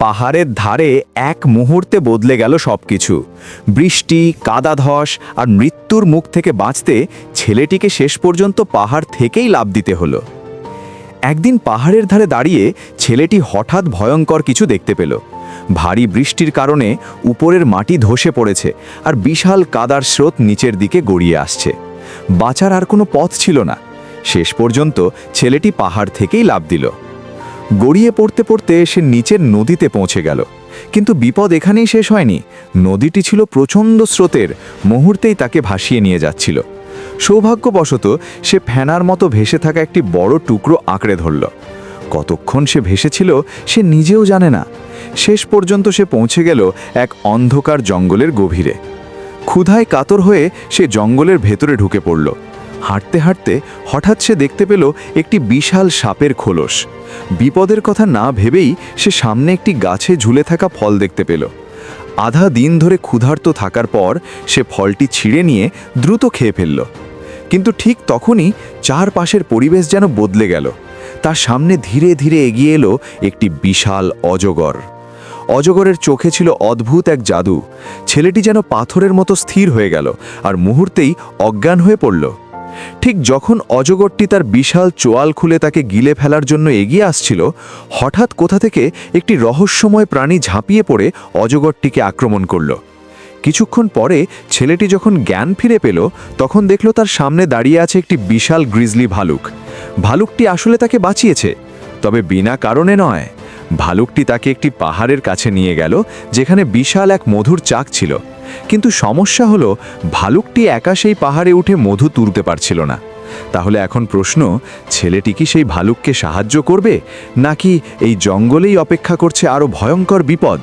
পাহাড়ের ধারে এক মুহূর্তে বদলে গেল সবকিছু। বৃষ্টি, কাদা ধস আর মৃত্যুর মুখ থেকে বাঁচতে ছেলেটিকে শেষ পর্যন্ত পাহাড় থেকেই লাফ দিতে হলো। একদিন পাহাড়ের ধারে দাঁড়িয়ে ছেলেটি হঠাৎ ভয়ঙ্কর কিছু দেখতে পেল। ভারী বৃষ্টির কারণে উপরের মাটি ধসে পড়েছে আর বিশাল কাদার স্রোত নিচের দিকে গড়িয়ে আসছে। বাঁচার আর কোনো পথ ছিল না। শেষ পর্যন্ত ছেলেটি পাহাড় থেকেই লাফ দিল। গড়িয়ে পড়তে পড়তে সে নিচের নদীতে পৌঁছে গেল। কিন্তু বিপদ এখানেই শেষ হয়নি। নদীটি ছিল প্রচণ্ড স্রোতের, মুহূর্তেই তাকে ভাসিয়ে নিয়ে যাচ্ছিল। সৌভাগ্যবশত সে ফেনার মতো ভেসে থাকা একটি বড় টুকরো আঁকড়ে ধরল। কতক্ষণ সে ভেসেছিল সে নিজেও জানে না। শেষ পর্যন্ত সে পৌঁছে গেল এক অন্ধকার জঙ্গলের গভীরে। ক্ষুধায় কাতর হয়ে সে জঙ্গলের ভেতরে ঢুকে পড়ল। হাঁটতে হাঁটতে হঠাৎ সে দেখতে পেল একটি বিশাল সাপের খোলস। বিপদের কথা না ভেবেই সে সামনে একটি গাছে ঝুলে থাকা ফল দেখতে পেল। আধা দিন ধরে ক্ষুধার্ত থাকার পর সে ফলটি ছিঁড়ে নিয়ে দ্রুত খেয়ে ফেলল। কিন্তু ঠিক তখনই চারপাশের পরিবেশ যেন বদলে গেল। তার সামনে ধীরে ধীরে এগিয়ে এলো একটি বিশাল অজগর। অজগরের চোখে ছিল অদ্ভুত এক জাদু। ছেলেটি যেন পাথরের মতো স্থির হয়ে গেল আর মুহূর্তেই অজ্ঞান হয়ে পড়ল। ঠিক যখন অজগরটি তার বিশাল চোয়াল খুলে তাকে গিলে ফেলার জন্য এগিয়ে আসছিল, হঠাৎ কোথা থেকে একটি রহস্যময় প্রাণী ঝাঁপিয়ে পড়ে অজগরটিকে আক্রমণ করল। কিছুক্ষণ পরে ছেলেটি যখন জ্ঞান ফিরে পেল, তখন দেখল তার সামনে দাঁড়িয়ে আছে একটি বিশাল গ্রিজলি ভালুক। ভালুকটি আসলে তাকে বাঁচিয়েছে, তবে বিনা কারণে নয়। ভালুকটি তাকে একটি পাহাড়ের কাছে নিয়ে গেল, যেখানে বিশাল এক মধুর চাক ছিল। কিন্তু সমস্যা হলো, ভালুকটি একা সেই পাহাড়ে উঠে মধু তুলতে পারছিল না। তাহলে এখন প্রশ্ন, ছেলেটি কি সেই ভালুককে সাহায্য করবে, নাকি এই জঙ্গলেই অপেক্ষা করছে আরও ভয়ঙ্কর বিপদ?